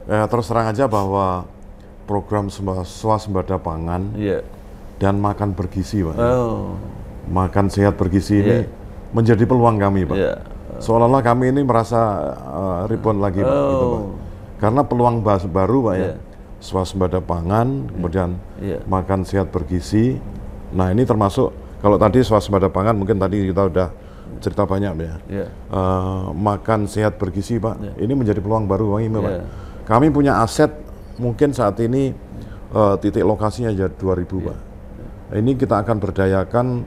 Terus terang aja bahwa program swasembada pangan dan makan bergizi, Pak. Makan sehat bergizi ini menjadi peluang kami, Pak. Seolah-olah kami ini merasa rebound lagi, Pak. Gitu, Pak. Karena peluang baru, Pak, ya. Swasembada pangan, kemudian makan sehat bergizi. Nah, ini termasuk kalau tadi swasembada pangan mungkin tadi kita udah cerita banyak, ya. Makan sehat bergizi, Pak. Ini menjadi peluang baru bagi kami, Pak. Kami punya aset mungkin saat ini titik lokasinya aja 2000, Pak. Ini kita akan berdayakan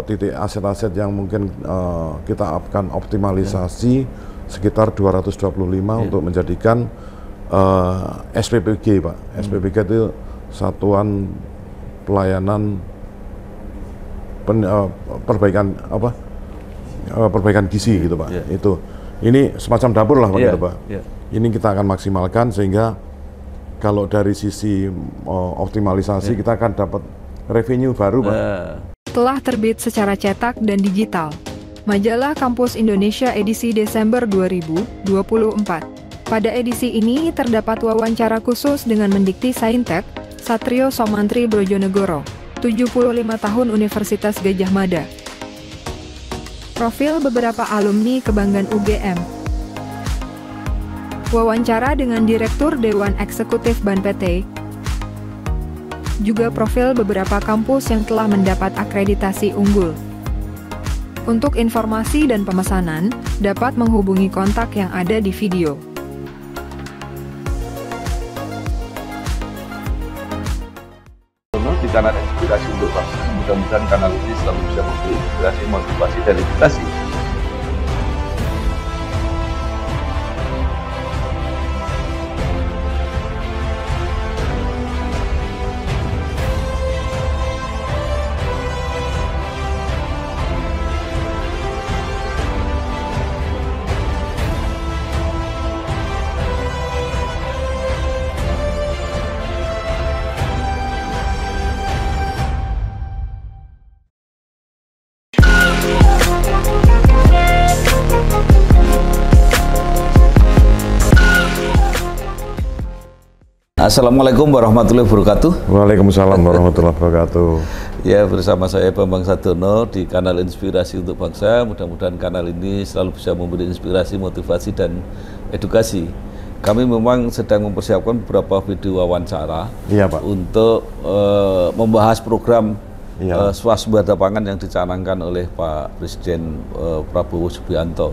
titik aset-aset yang mungkin kita akan optimalisasi sekitar 225 untuk menjadikan SPPG, Pak. SPPG itu Satuan Pelayanan Perbaikan Gizi, gitu, Pak. Itu ini semacam dapur lah, Pak, gitu, Pak. Ini kita akan maksimalkan sehingga kalau dari sisi optimalisasi kita akan dapat revenue baru, Pak. Telah terbit secara cetak dan digital, Majalah Kampus Indonesia edisi Desember 2024. Pada edisi ini terdapat wawancara khusus dengan Mendikti Saintek, Satrio Somantri Brojonegoro, 75 tahun Universitas Gadjah Mada. Profil beberapa alumni kebanggaan UGM. Wawancara dengan Direktur Dewan Eksekutif BAN PT. Juga profil beberapa kampus yang telah mendapat akreditasi unggul. Untuk informasi dan pemesanan, dapat menghubungi kontak yang ada di video. Di kanal Inspirasi Untuk Bangsa, mudah-mudahan kanal ini selalu bisa memberi inspirasi, motivasi, dan edukasi. Assalamualaikum warahmatullahi wabarakatuh. Waalaikumsalam warahmatullahi wabarakatuh. Ya, bersama saya Bambang Sadono di kanal Inspirasi Untuk Bangsa. Mudah-mudahan kanal ini selalu bisa memberi inspirasi, motivasi, dan edukasi. Kami memang sedang mempersiapkan beberapa video wawancara Pak, untuk membahas program swasembada pangan yang dicanangkan oleh Pak Presiden Prabowo Subianto.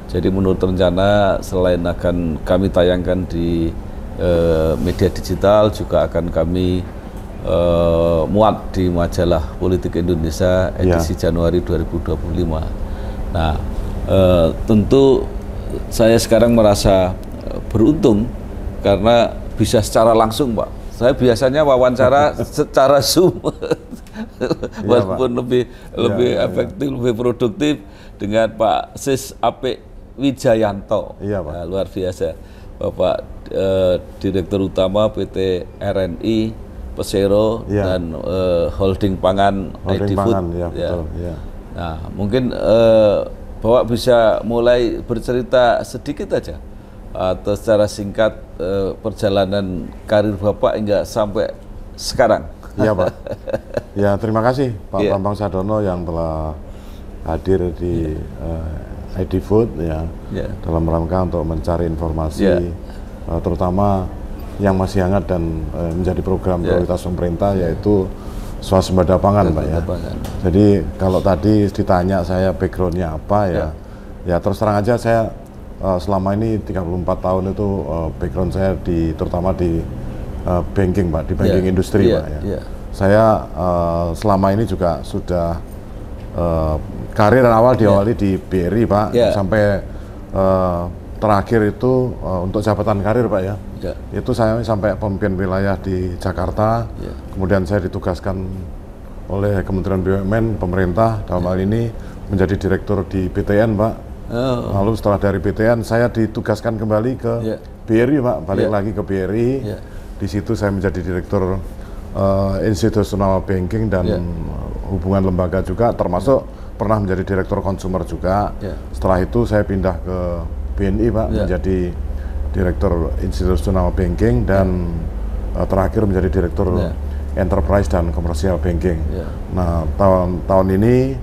Jadi menurut rencana selain akan kami tayangkan di media digital, juga akan kami muat di majalah Politik Indonesia edisi Januari 2025. Nah, tentu saya sekarang merasa beruntung karena bisa secara langsung, Pak. Saya biasanya wawancara secara Zoom, walaupun lebih efektif, lebih produktif dengan Pak Sis Apik Wijayanto. Nah, luar biasa. Bapak Direktur Utama PT RNI Persero dan Holding Pangan ID Food. Nah, mungkin Bapak bisa mulai bercerita sedikit aja atau secara singkat perjalanan karir Bapak hingga sampai sekarang. Iya, Pak. Ya, terima kasih Pak Bambang Sadono yang telah hadir di ID Food dalam rangka untuk mencari informasi terutama yang masih hangat dan menjadi program prioritas pemerintah, yaitu swasembada pangan, Pak, ya. Jadi kalau tadi ditanya saya backgroundnya apa, ya terus terang aja saya selama ini 34 tahun itu background saya terutama di banking, Pak, di banking industri, Pak, ya. Saya selama ini juga sudah karir awal diawali di BRI, Pak, sampai terakhir itu untuk jabatan karir, Pak, ya. Itu saya sampai pemimpin wilayah di Jakarta, kemudian saya ditugaskan oleh Kementerian BUMN pemerintah dalam hal ini menjadi direktur di BTN, Pak. Lalu setelah dari BTN saya ditugaskan kembali ke BRI, Pak, balik lagi ke BRI. Di situ saya menjadi direktur institusional banking dan hubungan lembaga juga, termasuk pernah menjadi direktur konsumer juga. Setelah itu saya pindah ke BNI, Pak, menjadi Direktur Institutional Banking dan terakhir menjadi Direktur Enterprise dan Commercial Banking. Nah, tahun ini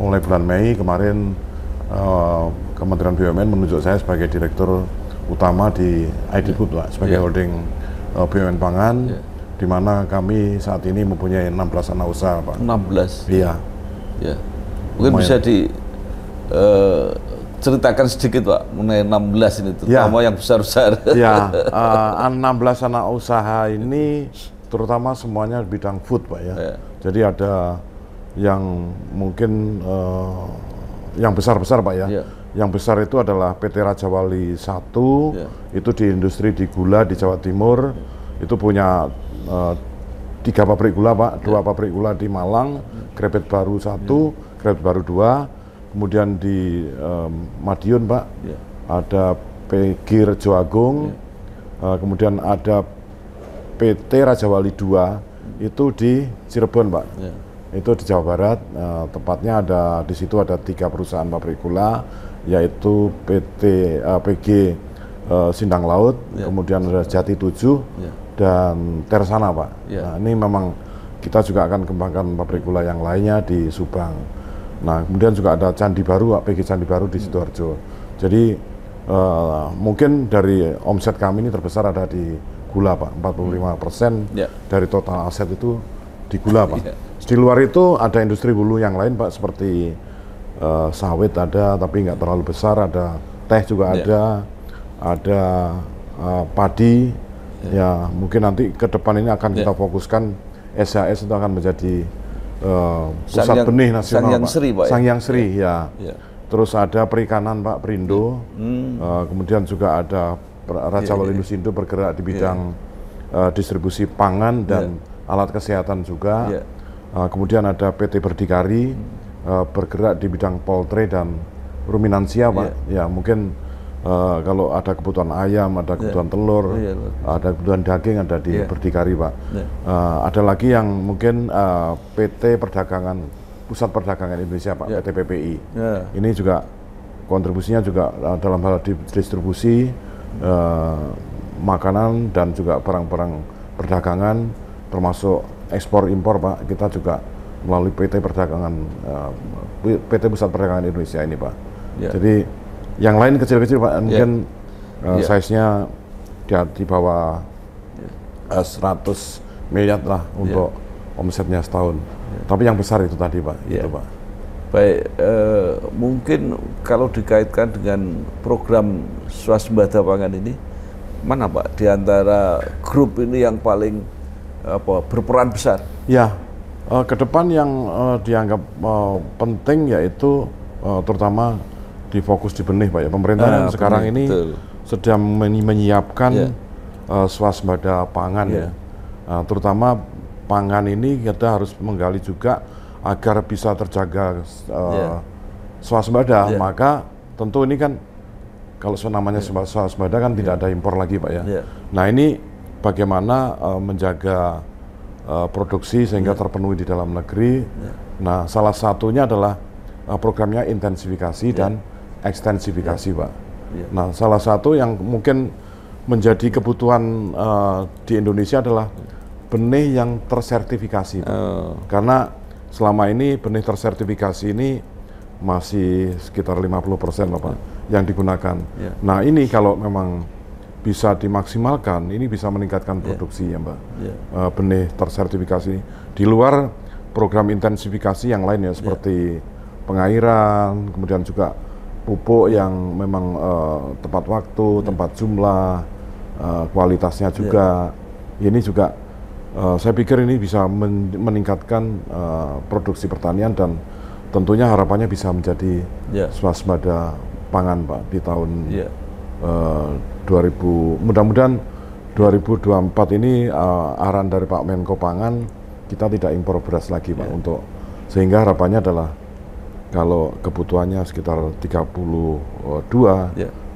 mulai bulan Mei kemarin Kementerian BUMN menunjuk saya sebagai Direktur Utama di ID Food, Pak, sebagai holding BUMN Pangan, di mana kami saat ini mempunyai 16 anak usaha, Pak. 16? Iya. Ya. Mungkin bisa ceritakan sedikit, Pak, mengenai 16 ini, terutama yang besar-besar. Ya, 16 anak usaha ini terutama semuanya bidang food, Pak, ya. Jadi ada yang mungkin yang besar-besar, Pak, ya. Yang besar itu adalah PT Raja Wali 1, itu di industri di gula di Jawa Timur, itu punya 3 pabrik gula, Pak, 2 pabrik gula di Malang, Krebet Baru 1, Krebet Baru 2, kemudian di Madiun, Pak, ada PG Rejo Agung, kemudian ada PT Raja Wali 2, itu di Cirebon, Pak. Itu di Jawa Barat, tepatnya di situ ada 3 perusahaan pabrik gula, yaitu PG Sindang Laut, kemudian ada Jati 7, dan Tersana, Pak. Nah, ini memang kita juga akan kembangkan pabrik gula yang lainnya di Subang. Nah, kemudian juga ada Candi Baru, Pak, PG Candi Baru di Sidoarjo. Jadi mungkin dari omset kami ini terbesar ada di gula, Pak, 45% dari total aset itu di gula, Pak. Di luar itu ada industri hulu yang lain, Pak, seperti sawit ada, tapi nggak terlalu besar, ada teh juga ada padi, ya mungkin nanti ke depan ini akan kita fokuskan, SHS itu akan menjadi pusat benih nasional, Sangyang Sri, Pak. Sangyang Sri, ya. Terus ada perikanan, Pak, Perindo, kemudian juga ada Raja Wali Lusindo bergerak di bidang distribusi pangan dan alat kesehatan juga. Kemudian ada PT Berdikari bergerak di bidang poultry dan ruminansia, Pak. Ya mungkin kalau ada kebutuhan ayam, ada kebutuhan telur, ada kebutuhan daging, ada di Berdikari, Pak. Ada lagi yang mungkin PT Perdagangan, Pusat Perdagangan Indonesia, Pak, PT PPI. Ini juga kontribusinya juga dalam hal distribusi makanan dan juga barang-barang perdagangan, termasuk ekspor impor, Pak. Kita juga melalui PT Perdagangan, PT Pusat Perdagangan Indonesia ini, Pak. Jadi yang lain kecil-kecil, Pak, mungkin size-nya di bawah 100 miliar lah untuk omsetnya setahun. Tapi yang besar itu tadi, Pak. Itu, Pak. Baik, mungkin kalau dikaitkan dengan program swasembada pangan ini, mana, Pak, di antara grup ini yang paling berperan besar? Ya, ke depan yang dianggap penting yaitu terutama difokus di benih, Pak, ya. Pemerintah sekarang ini sedang menyiapkan swasembada pangan, ya. Terutama pangan ini kita harus menggali juga agar bisa terjaga swasembada, maka tentu ini kan kalau namanya swasembada kan tidak ada impor lagi, Pak, ya. Nah, ini bagaimana menjaga produksi sehingga terpenuhi di dalam negeri. Nah, salah satunya adalah programnya intensifikasi dan ekstensifikasi, Pak. Nah, salah satu yang mungkin menjadi kebutuhan di Indonesia adalah benih yang tersertifikasi, Pak. Karena selama ini benih tersertifikasi ini masih sekitar 50% lah, Pak, yang digunakan. Nah, ini kalau memang bisa dimaksimalkan, ini bisa meningkatkan produksi, ya, Mbak. Benih tersertifikasi di luar program intensifikasi yang lain, ya, seperti pengairan, kemudian juga pupuk yang memang tepat waktu, tepat jumlah, kualitasnya juga. Ini juga saya pikir ini bisa meningkatkan produksi pertanian dan tentunya harapannya bisa menjadi swasembada pangan, Pak, di tahun mudah-mudahan 2024 ini arahan dari Pak Menko Pangan, kita tidak impor beras lagi, Pak, untuk sehingga harapannya adalah kalau kebutuhannya sekitar 32,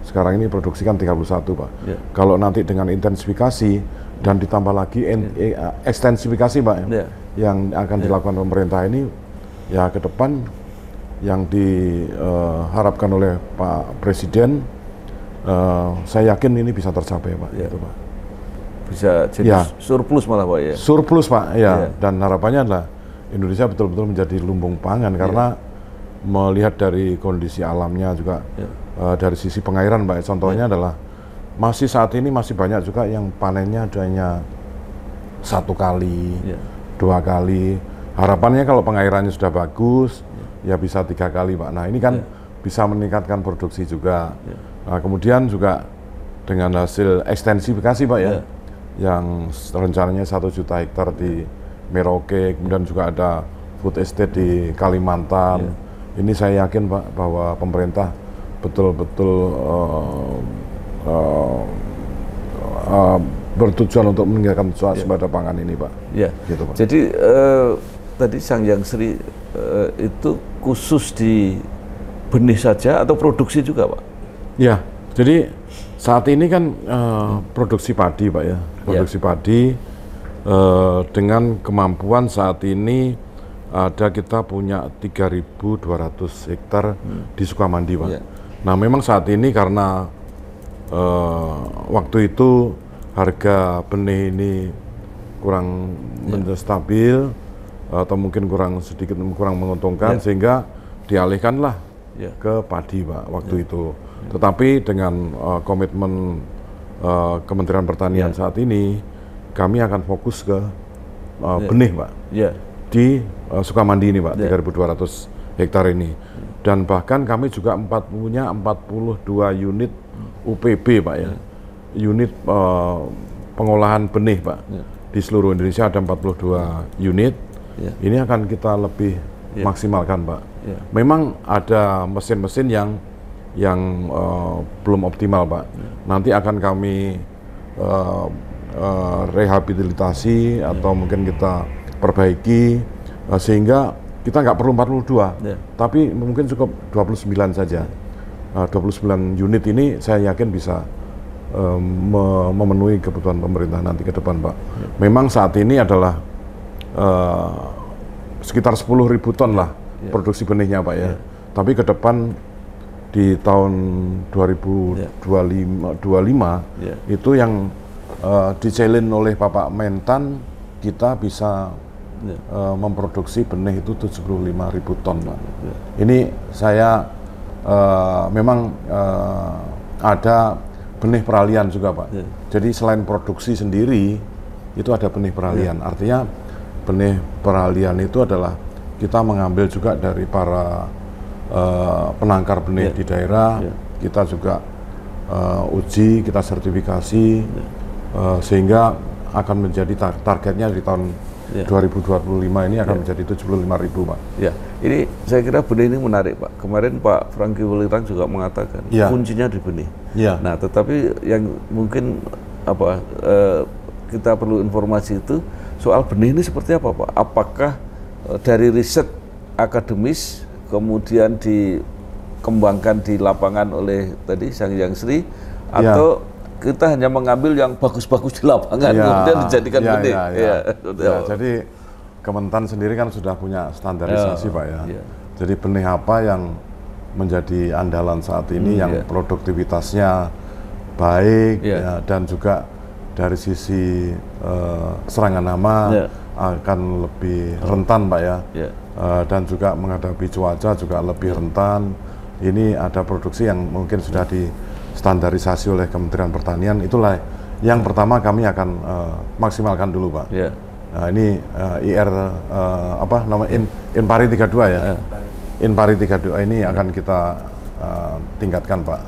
sekarang ini produksi kan 31, Pak. Kalau nanti dengan intensifikasi dan ditambah lagi ekstensifikasi, Pak, yang akan dilakukan pemerintah ini, ya ke depan yang diharapkan oleh Pak Presiden, saya yakin ini bisa tercapai Pak. Ya. Gitu, Pak. Bisa jadi surplus malah Pak ya. Surplus Pak, ya. Dan harapannya adalah Indonesia betul-betul menjadi lumbung pangan karena melihat dari kondisi alamnya juga dari sisi pengairan Pak. Contohnya adalah masih saat ini masih banyak juga yang panennya adanya 1 kali, 2 kali. Harapannya kalau pengairannya sudah bagus, ya bisa 3 kali Pak. Nah ini kan bisa meningkatkan produksi juga. Nah, kemudian juga dengan hasil ekstensifikasi Pak ya, yang rencananya 1 juta hektar di Merauke, kemudian juga ada food estate di Kalimantan. Ini saya yakin Pak bahwa pemerintah betul-betul bertujuan untuk meningkatkan swasembada pangan ini Pak. Ya. Gitu, Pak. Jadi tadi Sangyang Sri itu khusus di benih saja atau produksi juga Pak? Ya, jadi saat ini kan produksi padi Pak ya, produksi padi dengan kemampuan saat ini ada kita punya 3.200 hektar di Sukamandi Pak. Nah memang saat ini karena waktu itu harga benih ini kurang stabil atau mungkin kurang menguntungkan sehingga dialihkanlah ke padi Pak waktu itu. Tetapi dengan komitmen Kementerian Pertanian saat ini, kami akan fokus ke benih Pak di Sukamandi ini Pak, 3.200 hektar ini. Dan bahkan kami juga punya 42 unit UPB Pak ya, unit pengolahan benih Pak. Di seluruh Indonesia ada 42 unit. Ini akan kita lebih maksimalkan Pak. Memang ada mesin-mesin yang belum optimal Pak. Nanti akan kami rehabilitasi atau mungkin kita perbaiki sehingga kita nggak perlu 42, tapi mungkin cukup 29 saja. 29 unit ini saya yakin bisa memenuhi kebutuhan pemerintah nanti ke depan Pak. Memang saat ini adalah sekitar 10.000 ton lah produksi benihnya Pak ya. Tapi ke depan di tahun 2025 itu yang dicelin oleh Bapak Mentan, kita bisa memproduksi benih itu 75.000 ton Pak. Ini saya memang ada benih peralihan juga Pak. Jadi selain produksi sendiri itu ada benih peralihan. Artinya benih peralihan itu adalah kita mengambil juga dari para penangkar benih di daerah, kita juga uji, kita sertifikasi, sehingga akan menjadi targetnya di tahun 2025 ini akan menjadi 75.000 Pak. Ya, ini saya kira benih ini menarik Pak. Kemarin Pak Franky Welirang juga mengatakan kuncinya di benih. Nah, tetapi yang mungkin kita perlu informasi itu soal benih ini seperti apa Pak? Apakah dari riset akademis kemudian dikembangkan di lapangan oleh tadi Sangyang Sri atau kita hanya mengambil yang bagus-bagus di lapangan kemudian dijadikan benih? Jadi Kementan sendiri kan sudah punya standarisasi Pak ya. Jadi benih apa yang menjadi andalan saat ini yang produktivitasnya baik dan juga dari sisi serangan hama akan lebih rentan Pak ya. Dan juga menghadapi cuaca juga lebih rentan. Ini ada produksi yang mungkin sudah distandarisasi oleh Kementerian Pertanian. Itulah yang pertama kami akan maksimalkan dulu Pak. Nah, ini IR Inpari 32 ya. Inpari 32 ini akan kita tingkatkan Pak.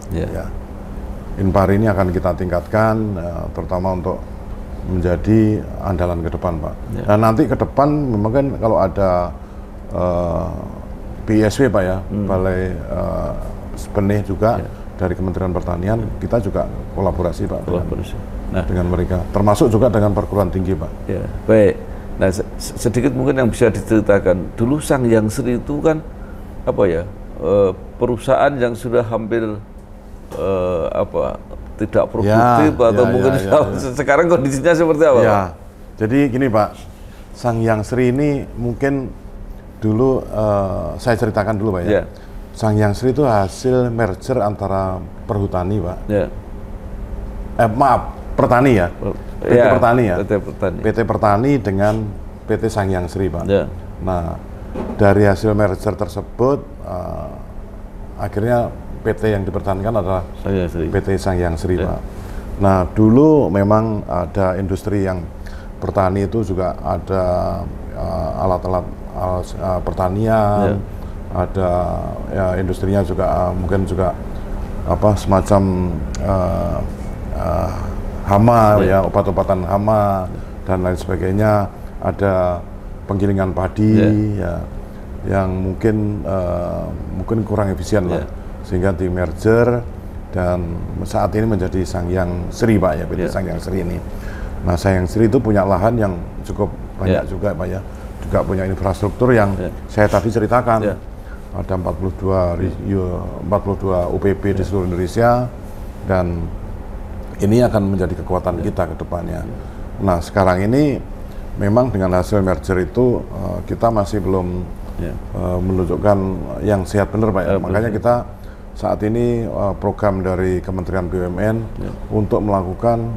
Inpari ini akan kita tingkatkan terutama untuk menjadi andalan ke depan Pak. Dan nanti ke depan mungkin kalau ada BISW Pak ya, Balai Benih juga dari Kementerian Pertanian, kita juga kolaborasi Pak dengan mereka, termasuk juga dengan perguruan tinggi Pak. Baik. Nah sedikit mungkin yang bisa diceritakan. Dulu Sangyang Sri itu kan perusahaan yang sudah hampir tidak produktif atau mungkin sekarang kondisinya seperti apa? Jadi gini Pak, Sangyang Sri ini mungkin dulu saya ceritakan dulu Pak ya. Sangyang Sri itu hasil merger antara Perhutani, Pak. Ya. Maaf, Pertani ya. PT Ya, Pertani ya. PT Pertani. PT Pertani dengan PT Sangyang Sri, Pak. Ya. Nah, dari hasil merger tersebut, akhirnya PT yang dipertahankan adalah Sangyang Sri. PT Sangyang Sri, Ya. Pak. Nah, dulu memang ada industri yang Pertani itu juga ada alat-alat pertanian, Ya. ada ya industrinya juga mungkin juga apa semacam hama ya, obat-obatan hama dan lain sebagainya, ada penggilingan padi ya yang mungkin kurang efisien lah, sehingga di merger dan saat ini menjadi Sangyang Sri, Pak ya, PT Sangyang Sri ini. Nah, Sangyang Sri itu punya lahan yang cukup banyak juga, Pak ya, juga punya infrastruktur yang saya tadi ceritakan. Ada 42 UPP di seluruh Indonesia, dan ini akan menjadi kekuatan kita ke depannya. Nah, sekarang ini memang dengan hasil merger itu kita masih belum menunjukkan yang sehat benar, Pak ya. Makanya kita saat ini program dari Kementerian BUMN untuk melakukan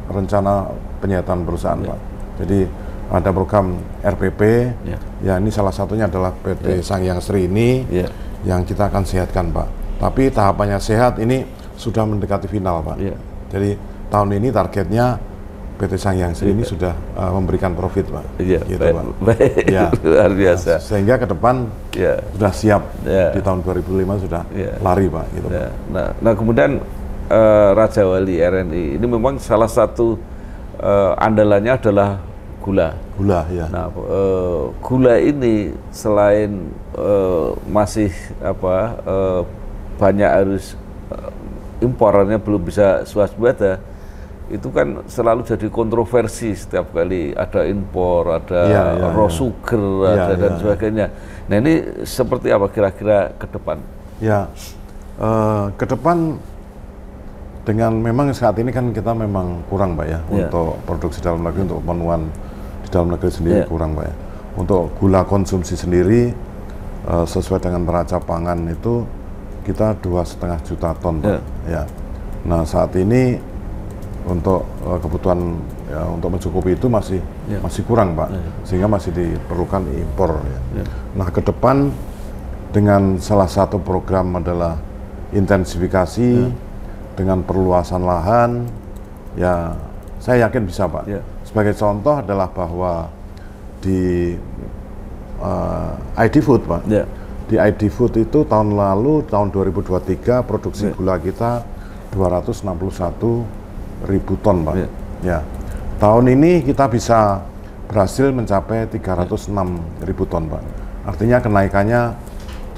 rencana penyihatan perusahaan, Pak. Jadi ada program RPP, ya ini salah satunya adalah PT Sangyang Sri ini yang kita akan sehatkan, Pak. Tapi tahapannya sehat ini sudah mendekati final, Pak. Jadi tahun ini targetnya PT Sangyang Sri ini sudah memberikan profit, Pak. Gitu, Pak. Ya. Luar biasa. Sehingga ke depan sudah siap di tahun 2005 sudah lari, Pak. Gitu, Pak. Nah kemudian Raja Wali RNI ini memang salah satu andalannya adalah gula. Gula, ya. Nah, gula ini selain masih banyak harus imporannya belum bisa swasembada, itu kan selalu jadi kontroversi setiap kali ada impor, ada raw sugar, dan sebagainya. Nah, ini seperti apa kira-kira ke depan? Ya, ke depan dengan memang saat ini kan kita memang kurang, Pak ya, untuk produksi dalam negeri, untuk pemenuhan di dalam negeri sendiri kurang, Pak ya. Untuk gula konsumsi sendiri sesuai dengan neraca pangan itu kita 2,5 juta ton, Pak. Ya. Nah, saat ini untuk kebutuhan untuk mencukupi itu masih kurang, Pak, sehingga masih diperlukan impor. Ya. Nah, ke depan dengan salah satu program adalah intensifikasi dengan perluasan lahan, ya saya yakin bisa, Pak. Sebagai contoh adalah bahwa di ID Food, Pak, di ID Food itu tahun lalu, tahun 2023 produksi gula kita 261.000 ton, Pak. Ya, tahun ini kita bisa berhasil mencapai 306.000 ton, Pak. Artinya kenaikannya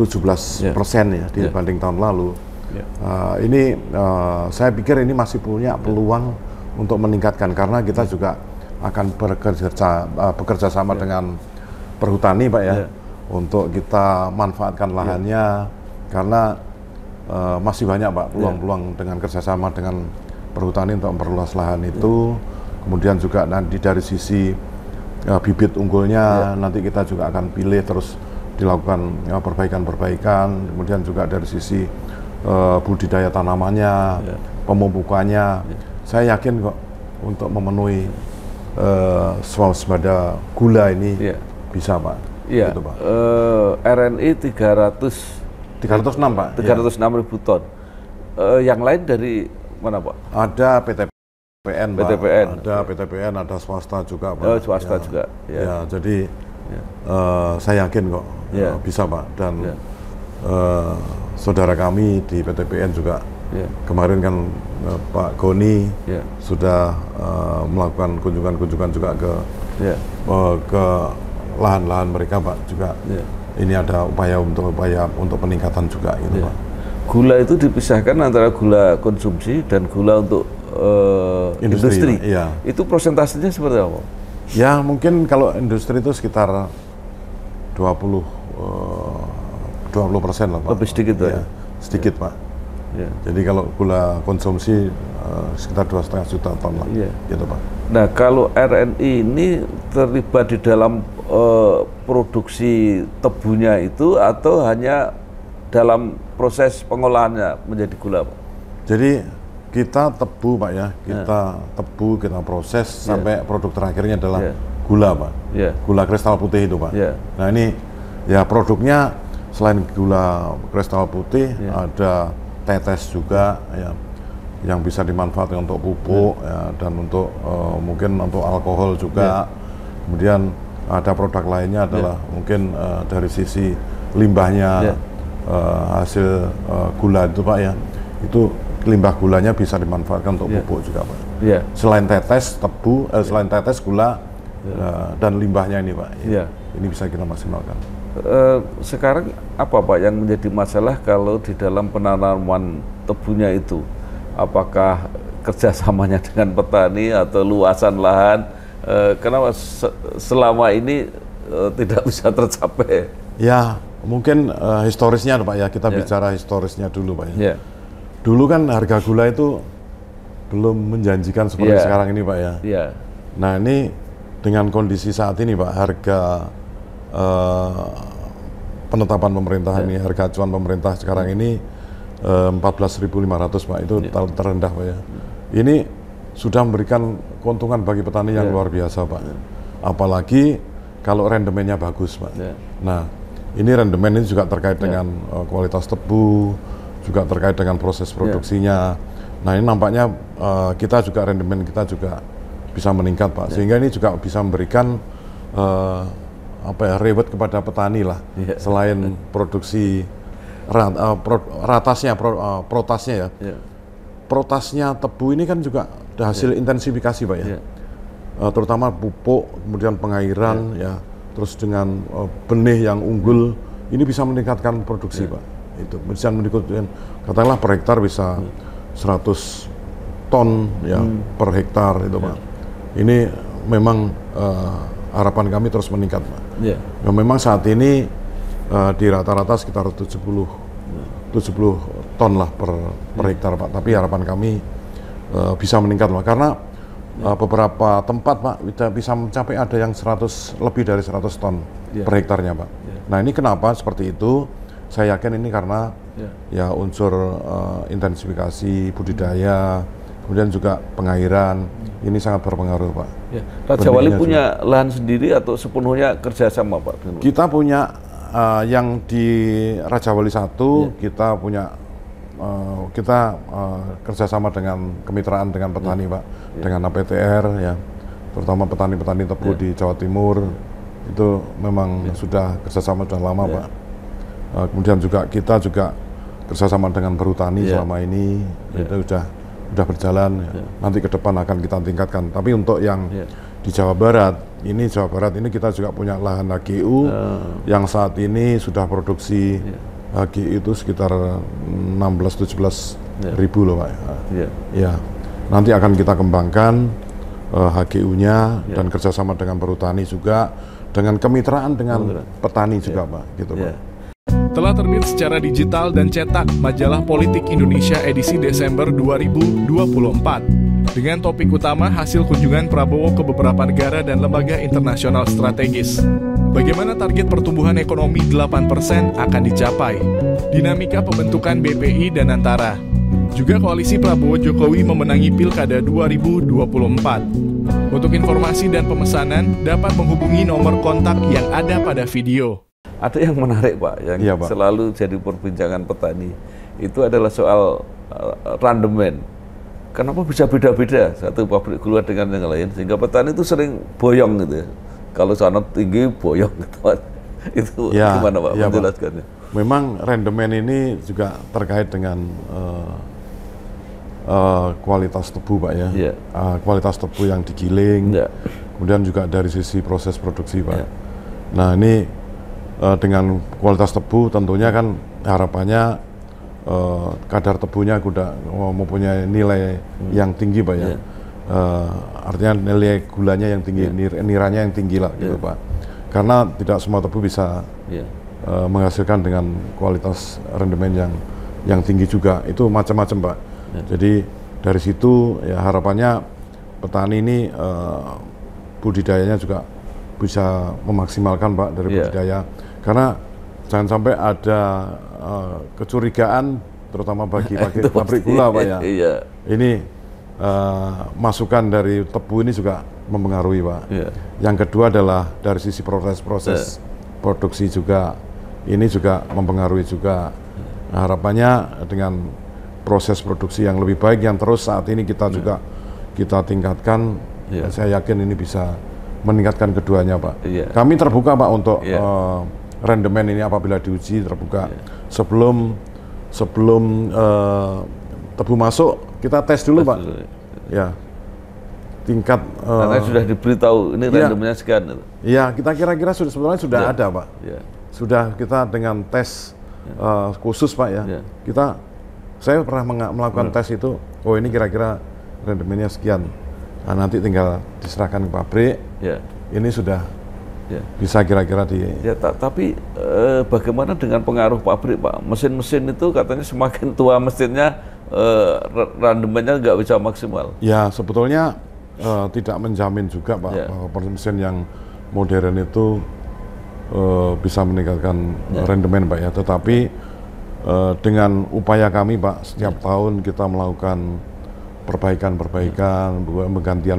17% ya dibanding tahun lalu. Ini saya pikir ini masih punya peluang untuk meningkatkan, karena kita juga akan bekerja sama dengan Perhutani, Pak ya, untuk kita manfaatkan lahannya, karena masih banyak, Pak, peluang-peluang dengan kerjasama dengan Perhutani untuk memperluas lahan itu. Kemudian juga nanti dari sisi bibit unggulnya nanti kita juga akan pilih, terus dilakukan perbaikan-perbaikan. Kemudian juga dari sisi budidaya tanamannya, pemupukannya, saya yakin kok untuk memenuhi swasembada gula ini bisa, Pak. Iya. Gitu, Pak. RNI 306, Pak. 306.000 ton. Yang lain dari mana, Pak? Ada PTPN, Pak. PTPN. Ada PTPN, ada swasta juga, Pak. Oh, swasta juga. Ya, jadi saya yakin kok bisa, Pak. Dan saudara kami di PTPN juga kemarin kan Pak Goni sudah melakukan kunjungan-kunjungan juga ke lahan-lahan mereka, Pak, juga. Ini ada upaya untuk peningkatan juga, gitu, Pak. Gula itu dipisahkan antara gula konsumsi dan gula untuk industri. Itu persentasenya seperti apa? Ya, mungkin kalau industri itu sekitar 20% lah, Pak. Lebih sedikit, ya? Sedikit, Pak. Jadi kalau gula konsumsi sekitar 2,5 juta ton lah, gitu, Pak. Nah, kalau RNI ini terlibat di dalam produksi tebunya itu, atau hanya dalam proses pengolahannya menjadi gula, Pak? Jadi kita tebu, Pak ya, tebu, kita proses sampai produk terakhirnya adalah gula, Pak. Gula kristal putih itu, Pak. Nah ini ya produknya selain gula kristal putih ada tetes juga ya, yang bisa dimanfaatkan untuk pupuk ya, dan untuk mungkin untuk alkohol juga. Kemudian ada produk lainnya adalah mungkin dari sisi limbahnya hasil gula itu, Pak ya, itu limbah gulanya bisa dimanfaatkan untuk pupuk juga, Pak. Selain tetes tebu, selain tetes gula dan limbahnya ini, Pak, ini bisa kita maksimalkan. Sekarang apa, Pak, yang menjadi masalah kalau di dalam penanaman tebunya itu? Apakah kerjasamanya dengan petani atau luasan lahan? Kenapa selama ini tidak bisa tercapai? Ya, mungkin historisnya, Pak ya, kita bicara historisnya dulu, Pak ya. Dulu kan harga gula itu belum menjanjikan seperti sekarang ini, Pak ya. Nah ini dengan kondisi saat ini, Pak, harga penetapan pemerintah ini, harga acuan pemerintah sekarang ini 14.500, Pak, itu terendah, Pak ya. Ini sudah memberikan keuntungan bagi petani yang luar biasa, Pak. Apalagi kalau rendemennya bagus, Pak. Nah, ini rendemen ini juga terkait dengan kualitas tebu, juga terkait dengan proses produksinya. Nah, ini nampaknya kita juga rendemen kita juga bisa meningkat, Pak. Sehingga ini juga bisa memberikan reward kepada petani lah. Selain produksi protasnya ya. Protasnya tebu ini kan juga hasil intensifikasi, Pak ya. Terutama pupuk, kemudian pengairan ya, terus dengan benih yang unggul, ini bisa meningkatkan produksi, Pak. Itu bisa meningkatkan, katakanlah per hektar bisa 100 ton ya per hektar itu, Pak. Ini memang harapan kami terus meningkat, Pak. Ya, memang saat ini di rata-rata sekitar 70 ton lah per hektar, Pak. Tapi harapan kami bisa meningkat, Pak, karena beberapa tempat, Pak, bisa mencapai ada yang lebih dari 100 ton per hektarnya, Pak. Nah ini kenapa seperti itu? Saya yakin ini karena ya unsur intensifikasi budidaya, kemudian juga pengairan, ini sangat berpengaruh, Pak. Raja Wali punya lahan sendiri atau sepenuhnya kerjasama, Pak? Kita punya yang di Raja Wali 1, kita punya kerjasama dengan kemitraan dengan petani, Pak, dengan APTR ya, terutama petani-petani tebu di Jawa Timur itu memang sudah kerjasama sudah lama, Pak. Kemudian juga kita juga kerjasama dengan Perhutani selama ini itu sudah berjalan. Nanti ke depan akan kita tingkatkan. Tapi untuk yang di Jawa Barat ini kita juga punya lahan HGU yang saat ini sudah produksi HGU itu sekitar 16-17 ribu loh, Pak. Ya, nanti akan kita kembangkan HGU-nya dan kerjasama dengan Perhutani juga, dengan kemitraan dengan petani juga, Pak. Gitu, Pak. Telah terbit secara digital dan cetak majalah Politik Indonesia edisi Desember 2024 dengan topik utama hasil kunjungan Prabowo ke beberapa negara dan lembaga internasional strategis. Bagaimana target pertumbuhan ekonomi 8% akan dicapai, dinamika pembentukan BPI dan Antara, juga koalisi Prabowo Jokowi memenangi Pilkada 2024. Untuk informasi dan pemesanan dapat menghubungi nomor kontak yang ada pada video. Ada yang menarik, Pak, yang Pak, selalu jadi perbincangan petani, itu adalah soal randemen. Kenapa bisa beda-beda satu pabrik gula dengan yang lain, sehingga petani itu sering boyong gitu ya. Kalau sana tinggi boyong gitu, Pak. Itu gimana, Pak, menjelaskannya? Pak. Memang rendemen ini juga terkait dengan kualitas tebu, Pak ya. Kualitas tebu yang digiling, kemudian juga dari sisi proses produksi, Pak. Nah ini dengan kualitas tebu tentunya kan harapannya kadar tebunya sudah mempunyai nilai yang tinggi, Pak ya. Artinya nilai gulanya yang tinggi, niranya yang tinggi lah gitu, Pak. Karena tidak semua tebu bisa menghasilkan dengan kualitas rendemen yang tinggi juga. Itu macam-macam, Pak. Jadi dari situ ya harapannya petani ini budidayanya juga bisa memaksimalkan, Pak, dari budidaya. Karena jangan sampai ada kecurigaan, terutama bagi pabrik gula Pak ya. Iya. Ini masukan dari tebu ini juga mempengaruhi Pak. Iya. Yang kedua adalah dari sisi proses produksi juga, ini juga mempengaruhi juga. Nah, harapannya dengan proses produksi yang lebih baik yang terus saat ini kita juga kita tingkatkan, saya yakin ini bisa meningkatkan keduanya Pak. Kami terbuka Pak untuk rendemen ini apabila diuji terbuka. Sebelum tebu masuk kita tes dulu Pak. Ya. Tingkat karena sudah diberitahu ini rendemennya sekian. Iya, kita kira-kira sebetulnya sudah ada Pak. Sudah kita dengan tes khusus Pak ya. Saya pernah melakukan tes itu. Oh ini kira-kira rendemennya sekian. Nah, nanti tinggal diserahkan ke pabrik. Ini sudah bisa kira-kira di. Tapi bagaimana dengan pengaruh pabrik Pak? Mesin-mesin itu katanya semakin tua mesinnya rendemennya nggak bisa maksimal. Ya sebetulnya tidak menjamin juga Pak bahwa mesin yang modern itu bisa meningkatkan rendemen Pak ya. Tetapi dengan upaya kami Pak, setiap tahun kita melakukan perbaikan,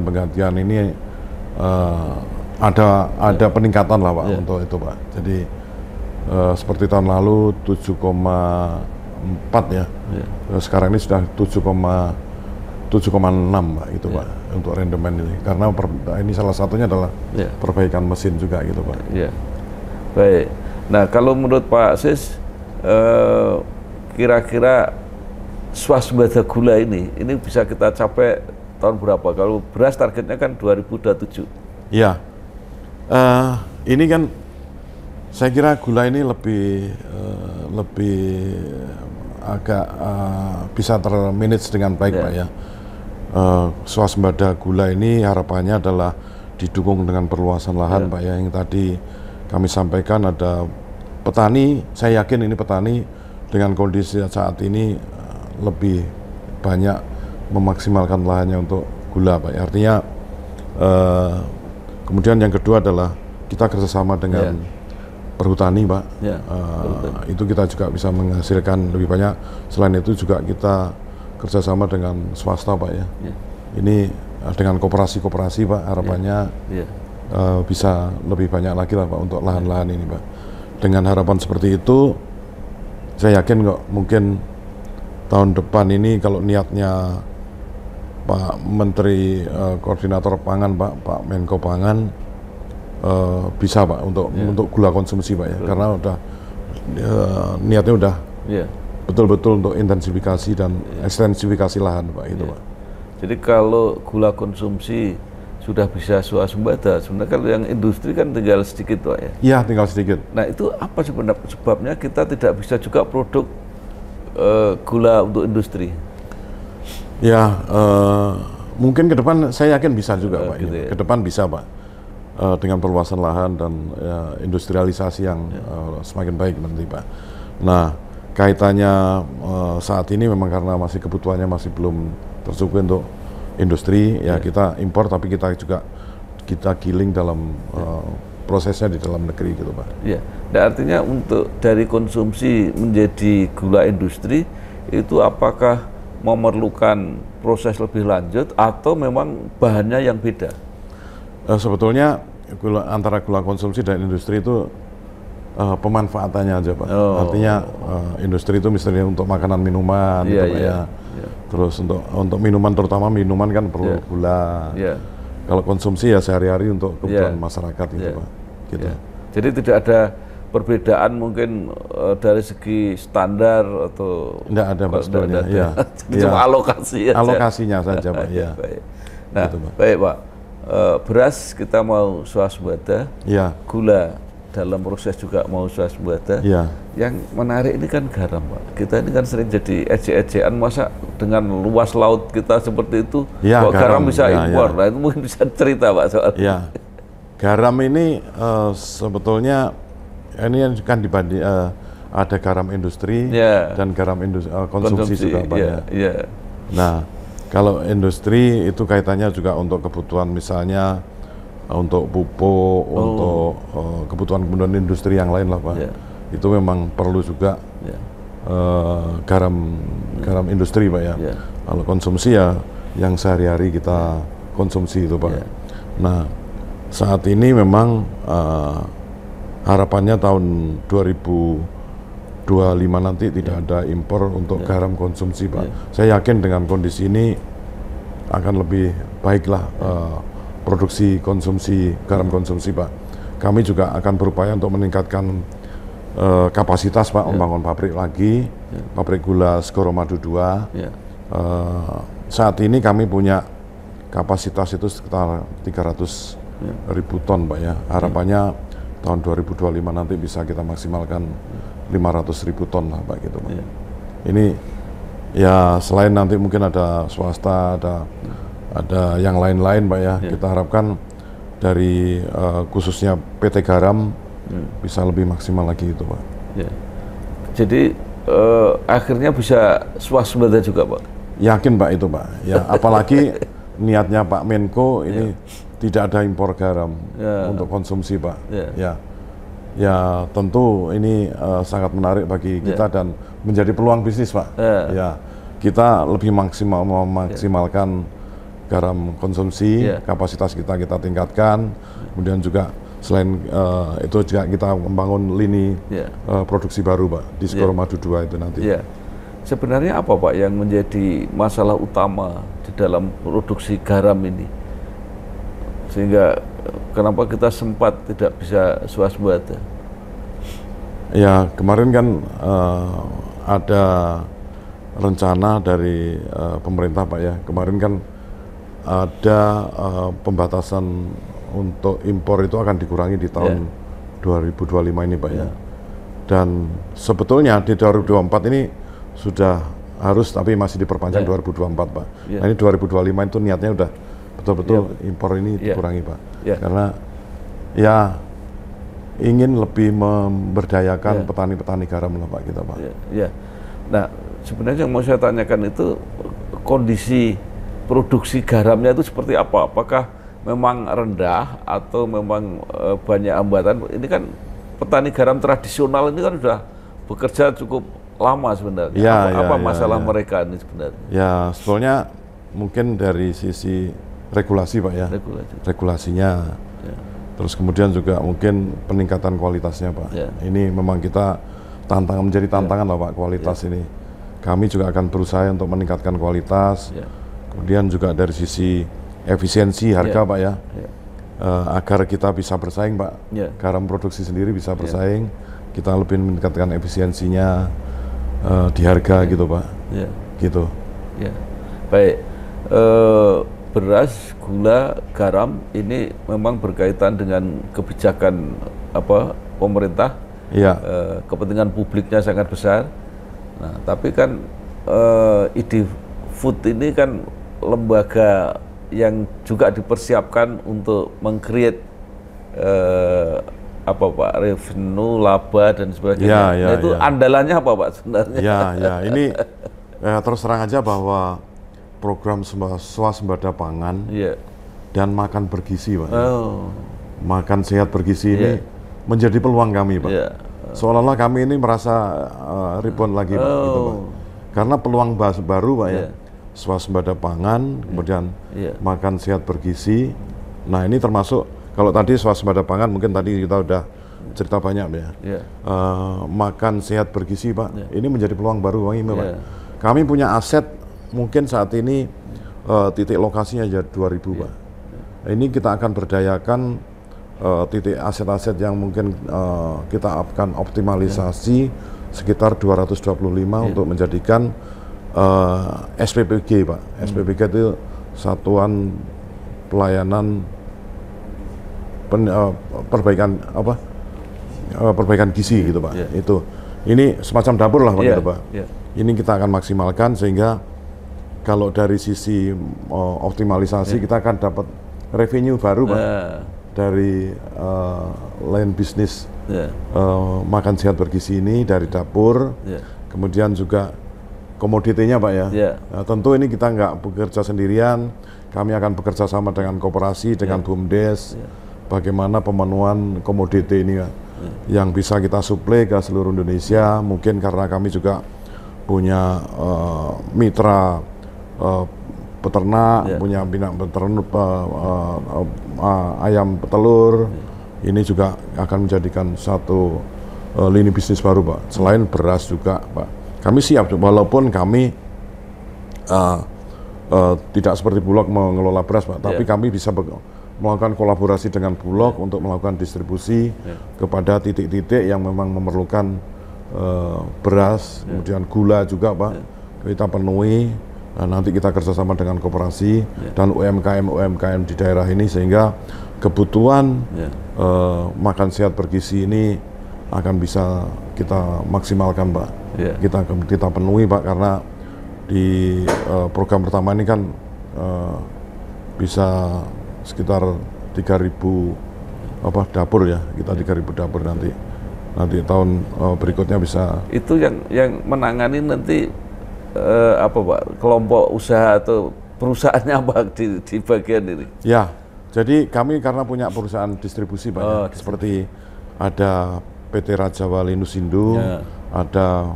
penggantian ini ada peningkatan lah Pak untuk itu Pak. Jadi seperti tahun lalu 7,4 ya. Sekarang ini sudah 7,6 Pak itu Pak untuk rendemen ini. Karena ini salah satunya adalah perbaikan mesin juga gitu Pak. Baik. Nah kalau menurut Pak Sis, kira-kira swasembada gula ini bisa kita capai tahun berapa? Kalau beras targetnya kan 2027. Iya. Ini kan saya kira gula ini lebih agak bisa termanage dengan baik Pak ya. Swasembada gula ini harapannya adalah didukung dengan perluasan lahan Pak ya, yang tadi kami sampaikan ada petani, saya yakin ini petani dengan kondisi saat ini lebih banyak memaksimalkan lahannya untuk gula Pak. Artinya kemudian yang kedua adalah kita kerjasama dengan perhutani Pak. Itu kita juga bisa menghasilkan lebih banyak. Selain itu juga kita kerjasama dengan swasta Pak ya. Ini dengan koperasi-koperasi Pak, harapannya bisa lebih banyak lagi lah Pak untuk lahan-lahan ini Pak. Dengan harapan seperti itu, saya yakin kok mungkin tahun depan ini kalau niatnya Pak Menteri Koordinator Pangan Pak Menko Pangan bisa Pak untuk gula konsumsi Pak ya, karena udah niatnya udah betul-betul untuk intensifikasi dan ekstensifikasi lahan Pak itu Pak. Jadi kalau gula konsumsi sudah bisa swasembada, sebenarnya kalau yang industri kan tinggal sedikit Pak ya? Iya, tinggal sedikit. Nah itu apa sebenarnya sebabnya kita tidak bisa juga produk gula untuk industri? Ya, mungkin ke depan saya yakin bisa juga Pak. Gitu ya? Ke depan bisa Pak, dengan perluasan lahan dan industrialisasi yang semakin baik nanti Pak. Nah, kaitannya saat ini memang karena masih kebutuhannya masih belum tercukupi untuk industri, ya kita impor, tapi kita juga giling dalam prosesnya di dalam negeri gitu Pak. Iya, nah, artinya untuk dari konsumsi menjadi gula industri itu apakah memerlukan proses lebih lanjut atau memang bahannya yang beda? Sebetulnya antara gula konsumsi dan industri itu pemanfaatannya aja Pak. Artinya industri itu misalnya untuk makanan minuman gitu Pak ya. Terus untuk minuman, terutama minuman kan perlu gula. Kalau konsumsi ya sehari-hari untuk kebutuhan masyarakat gitu Pak. Gitu. Jadi tidak ada perbedaan mungkin dari segi standar atau tidak ada Pak sebenarnya. Cuma alokasi aja. Alokasinya saja Pak. Baik. Nah, gitu, Pak. Baik Pak. Beras kita mau swasembada. Gula dalam proses juga mau swasembada. Yang menarik ini kan garam Pak. Kita ini kan sering jadi ejek-ejekan, masa dengan luas laut kita seperti itu kok garam bisa impor. Nah itu mungkin bisa cerita Pak soal garam ini sebetulnya ini kan dibanding ada garam industri dan garam konsumsi juga Pak ya. Nah kalau industri itu kaitannya juga untuk kebutuhan misalnya untuk pupuk, untuk kebutuhan industri yang lain lah Pak. Itu memang perlu juga garam industri Pak ya. Kalau konsumsi ya yang sehari-hari kita konsumsi itu Pak. Nah saat ini memang harapannya tahun 2025 nanti tidak ada impor untuk garam konsumsi Pak. Saya yakin dengan kondisi ini akan lebih baiklah produksi konsumsi garam konsumsi Pak. Kami juga akan berupaya untuk meningkatkan kapasitas Pak, membangun pabrik lagi, pabrik gula Segoro Madu 2. Saat ini kami punya kapasitas itu sekitar 300.000 ton Pak ya. Harapannya tahun 2025 nanti bisa kita maksimalkan 500.000 ton lah Pak gitu Pak. Ini ya selain nanti mungkin ada swasta, ada yang lain-lain Pak ya. Kita harapkan dari khususnya PT Garam bisa lebih maksimal lagi itu Pak. Jadi akhirnya bisa swasembada juga Pak? Yakin Pak itu Pak. Ya apalagi niatnya Pak Menko ini tidak ada impor garam untuk konsumsi Pak. Ya tentu ini sangat menarik bagi kita dan menjadi peluang bisnis Pak. Ya kita lebih memaksimalkan garam konsumsi, kapasitas kita tingkatkan, kemudian juga selain itu juga kita membangun lini produksi baru Pak di Segoro Madu 2 itu nanti. Sebenarnya apa Pak yang menjadi masalah utama di dalam produksi garam ini? Sehingga kenapa kita sempat tidak bisa swasembada? Ya kemarin kan ada rencana dari pemerintah Pak ya. Kemarin kan ada pembatasan untuk impor itu akan dikurangi di tahun 2025 ini Pak ya. Dan sebetulnya di 2024 ini sudah harus tapi masih diperpanjang 2024 Pak. Nah ini 2025 itu niatnya udah betul-betul impor ini dikurangi Pak. Karena ya ingin lebih memberdayakan petani-petani garam lah Pak kita Pak. Nah sebenarnya yang mau saya tanyakan itu kondisi produksi garamnya itu seperti apa? Apakah memang rendah atau memang banyak hambatan? Ini kan petani garam tradisional ini kan sudah bekerja cukup lama sebenarnya. Apa masalah mereka ini sebenarnya? Ya sebetulnya mungkin dari sisi regulasi Pak ya. Regulasinya. Terus kemudian juga mungkin peningkatan kualitasnya Pak. Ini memang kita menjadi tantangan lah Pak kualitas ini. Kami juga akan berusaha untuk meningkatkan kualitas. Kemudian juga dari sisi efisiensi harga Pak ya. Agar kita bisa bersaing Pak. Garam produksi sendiri bisa bersaing. Kita lebih meningkatkan efisiensinya di harga gitu Pak. Gitu. Baik. Beras, gula, garam ini memang berkaitan dengan kebijakan pemerintah. Kepentingan publiknya sangat besar. Nah, tapi kan Edifood ini kan lembaga yang juga dipersiapkan untuk meng-create revenue, laba dan sebagainya. Nah, itu andalannya apa Pak sebenarnya? Ini terus terang aja bahwa program swasembada pangan dan makan bergizi Pak. Makan sehat bergizi ini menjadi peluang kami Pak. Seolah-olah kami ini merasa rebound lagi Pak, gitu, Pak. Karena peluang baru Pak ya. Swasembada pangan, kemudian makan sehat bergizi. Nah ini termasuk kalau tadi swasembada pangan mungkin tadi kita udah cerita banyak ya. Makan sehat bergizi Pak. Ini menjadi peluang baru kami Pak. Kami punya aset mungkin saat ini titik lokasinya aja 2.000 Pak. Ini kita akan berdayakan titik aset-aset yang mungkin kita akan optimalisasi sekitar 225 untuk menjadikan SPPG Pak. SPPG itu Satuan Pelayanan Perbaikan Gizi gitu Pak. Itu ini semacam dapur lah Pak gitu Pak. Ini kita akan maksimalkan sehingga kalau dari sisi optimalisasi kita akan dapat revenue baru Pak dari line bisnis makan sehat bergizi ini dari dapur, kemudian juga komoditinya Pak ya. Nah, tentu ini kita nggak bekerja sendirian, kami akan bekerja sama dengan koperasi, dengan BUMDes, bagaimana pemenuhan komoditi ini yang bisa kita suplai ke seluruh Indonesia. Mungkin karena kami juga punya mitra peternak, punya peternak ayam petelur. Ini juga akan menjadikan satu lini bisnis baru, Pak. Selain beras juga, Pak. Kami siap, walaupun kami tidak seperti Bulog mengelola beras, Pak. Tapi kami bisa melakukan kolaborasi dengan Bulog untuk melakukan distribusi kepada titik-titik yang memang memerlukan beras, kemudian gula juga, Pak. Kita penuhi. Nanti kita kerjasama dengan koperasi dan UMKM di daerah ini, sehingga kebutuhan makan sehat bergizi ini akan bisa kita maksimalkan, Pak. Kita penuhi, Pak, karena di program pertama ini kan bisa sekitar 3.000 dapur ya, kita 3.000 dapur nanti tahun berikutnya bisa. Itu yang menangani nanti Pak, kelompok usaha atau perusahaannya apa di bagian ini? Ya, jadi kami karena punya perusahaan distribusi, Pak, seperti ada PT Raja Wali Nusindo, ada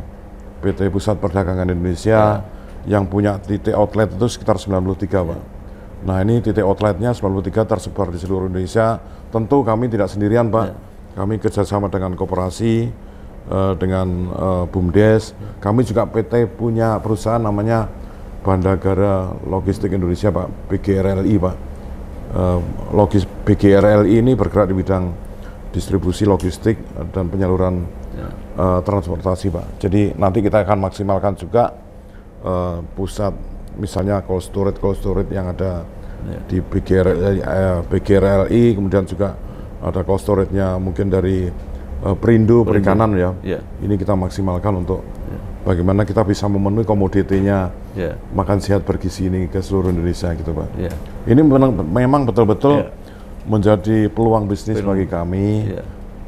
PT Pusat Perdagangan Indonesia, yang punya titik outlet itu sekitar 93, Pak. Nah, ini titik outletnya 93 tersebar di seluruh Indonesia. Tentu kami tidak sendirian, Pak. Kami kerjasama dengan koperasi, dengan BUMDes. Kami juga PT punya perusahaan namanya Bandagara Logistik Indonesia, Pak, BGRLI, Pak. BGRLI ini bergerak di bidang distribusi logistik dan penyaluran transportasi, Pak. Jadi nanti kita akan maksimalkan juga pusat, misalnya cold storage yang ada di BGRLI, kemudian juga ada cold storage-nya mungkin dari Perindo Perikanan ya. Ini kita maksimalkan untuk bagaimana kita bisa memenuhi komoditinya makan sehat bergizi ini ke seluruh Indonesia gitu, Pak. Ini memang betul-betul menjadi peluang bisnis bagi kami.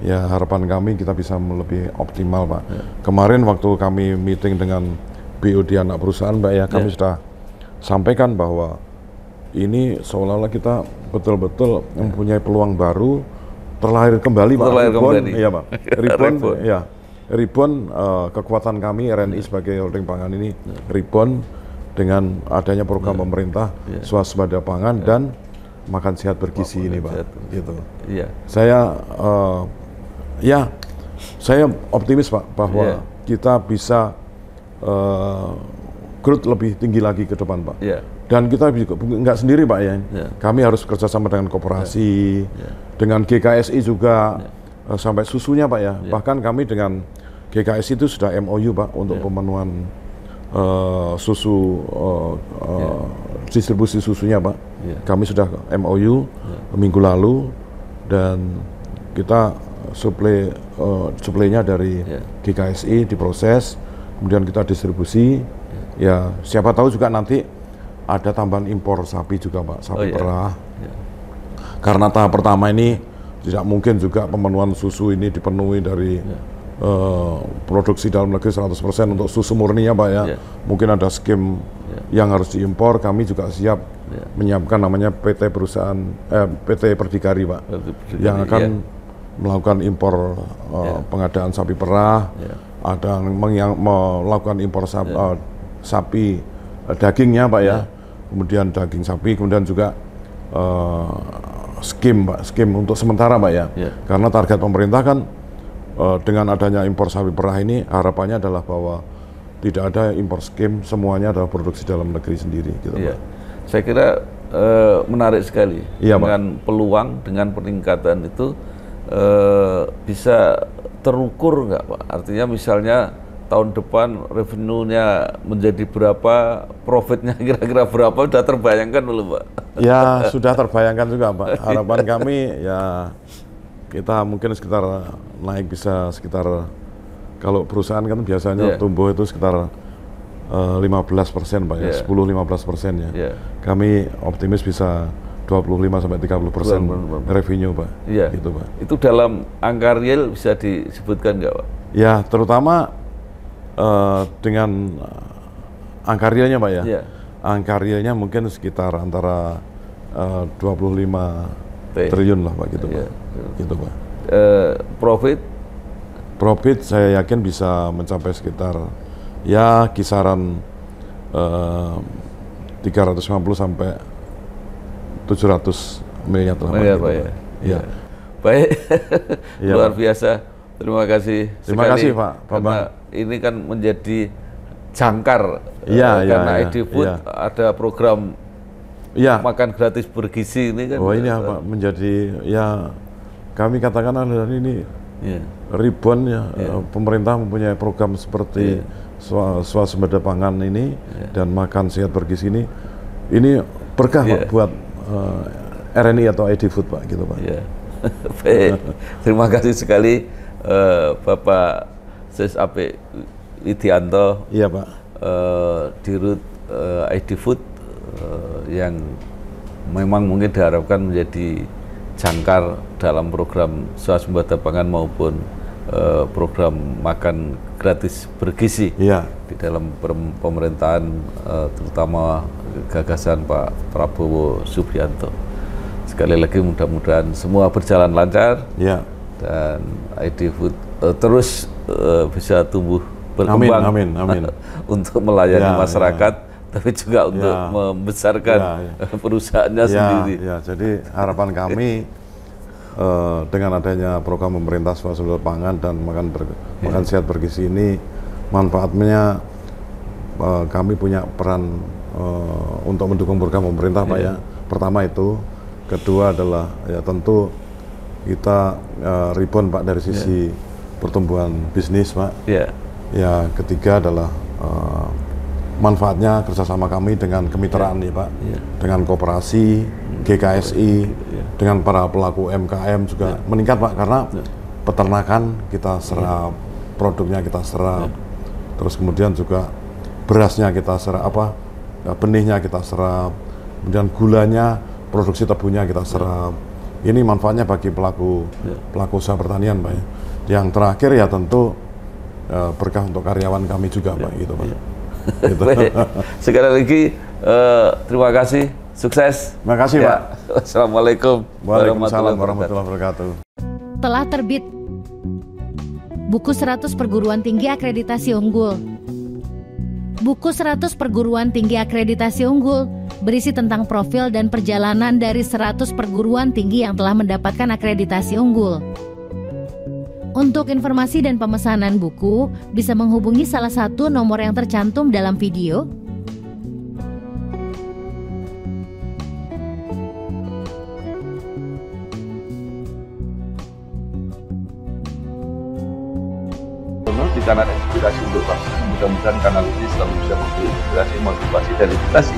Ya, harapan kami kita bisa lebih optimal, Pak. Kemarin waktu kami meeting dengan BOD anak perusahaan, Pak, ya, kami sudah sampaikan bahwa ini seolah-olah kita betul-betul mempunyai peluang baru, terlahir kembali, Pak. Iya, Pak. Reborn, kekuatan kami RNI sebagai holding pangan ini reborn dengan adanya program pemerintah swasembada pangan dan makan sehat bergizi ini, Pak. Gitu. Saya optimis, Pak, bahwa kita bisa growth lebih tinggi lagi ke depan, Pak. Dan kita juga nggak sendiri, Pak, ya. Kami harus bekerjasama dengan koperasi, dengan GKSI juga, sampai susunya, Pak, ya. Bahkan kami dengan GKSI itu sudah MOU, Pak, untuk pemenuhan susu, distribusi susunya, Pak. Kami sudah MOU minggu lalu, dan kita suplainya dari GKSI diproses, kemudian kita distribusi. Ya, siapa tahu juga nanti ada tambahan impor sapi juga, Pak, sapi perah. Karena tahap pertama ini tidak mungkin juga pemenuhan susu ini dipenuhi dari produksi dalam negeri 100% untuk susu murninya, Pak, ya. Mungkin ada skim yang harus diimpor. Kami juga siap menyiapkan namanya PT Perdikari, Pak, yang akan melakukan impor pengadaan sapi perah, ada yang melakukan impor sapi dagingnya, Pak, ya. Kemudian daging sapi, kemudian juga skim, Pak, skim untuk sementara, Pak, ya. Karena target pemerintah kan dengan adanya impor sapi perah ini harapannya adalah bahwa tidak ada impor skim, semuanya adalah produksi dalam negeri sendiri, gitu, Pak. Saya kira menarik sekali dengan Pak. Peluang, dengan peningkatan itu bisa terukur nggak, Pak? Artinya misalnya tahun depan revenue-nya menjadi berapa, profitnya kira-kira berapa, sudah terbayangkan belum, Pak? Ya, sudah terbayangkan juga, Pak. Harapan kami ya kita mungkin sekitar naik bisa sekitar, kalau perusahaan kan biasanya tumbuh itu sekitar 15%, Pak, ya, 10-15% ya. Kami optimis bisa 25-30% revenue, Pak. Gitu, Pak. Itu dalam angka real bisa disebutkan nggak, Pak? Ya, terutama dengan angka realnya, Pak, ya. Angka realnya mungkin sekitar antara 25 triliun lah, Pak, gitu, Pak. Gitu, Pak. Profit saya yakin bisa mencapai sekitar ya kisaran 350 sampai 700 miliar lah. Miliar Pak ya. Ya. Baik. Ya, luar Pak. biasa. Terima kasih. Terima sekali, kasih Pak. Karena ini kan menjadi jangkar. Iya, karena iya, Edifood iya. ada program makan gratis bergizi ini kan. Oh ini apa menjadi ya kami katakan adalah ini ribuan pemerintah mempunyai program seperti swasembada pangan ini dan makan sehat bergizi ini berkah Pak buat RNI atau Edifood Pak gitu Pak. Ya. Baik. Terima kasih sekali Bapak SSAP Widianto. Iya Pak. Dirut Edifood yang memang mungkin diharapkan menjadi jangkar dalam program swasembada pangan maupun program makan gratis bergizi di dalam pemerintahan terutama gagasan Pak Prabowo Subianto. Sekali lagi mudah-mudahan semua berjalan lancar dan Edifood terus bisa tumbuh berkembang amin. untuk melayani masyarakat tapi juga untuk membesarkan perusahaannya sendiri. Jadi harapan kami dengan adanya program pemerintah swasembada pangan dan makan sehat bergizi ini manfaatnya kami punya peran untuk mendukung program pemerintah Pak ya. Pertama itu, kedua adalah ya tentu kita rebound Pak dari sisi pertumbuhan bisnis Pak. Ya ketiga adalah manfaatnya kerjasama kami dengan kemitraan nih Pak, dengan koperasi, GKSI, dengan para pelaku UMKM juga meningkat Pak karena peternakan kita serap, produknya kita serap, terus kemudian juga berasnya kita serap, benihnya kita serap, kemudian gulanya, produksi tebunya kita serap. Ini manfaatnya bagi pelaku usaha pertanian Pak. Yang terakhir ya tentu berkah untuk karyawan kami juga Pak gitu Pak. Gitu. Baik. Sekali lagi terima kasih, sukses. Terima kasih Pak. Assalamualaikum Waalaikumsalam warahmatullahi wabarakatuh. Telah terbit buku 100 perguruan tinggi akreditasi unggul. Buku 100 perguruan tinggi akreditasi unggul berisi tentang profil dan perjalanan dari 100 perguruan tinggi yang telah mendapatkan akreditasi unggul. Untuk informasi dan pemesanan buku, bisa menghubungi salah satu nomor yang tercantum dalam video. Di kanal Inspirasi untuk Bangsa, mudah-mudahan kanal ini selalu bisa memberi inspirasi, motivasi, dan edukasi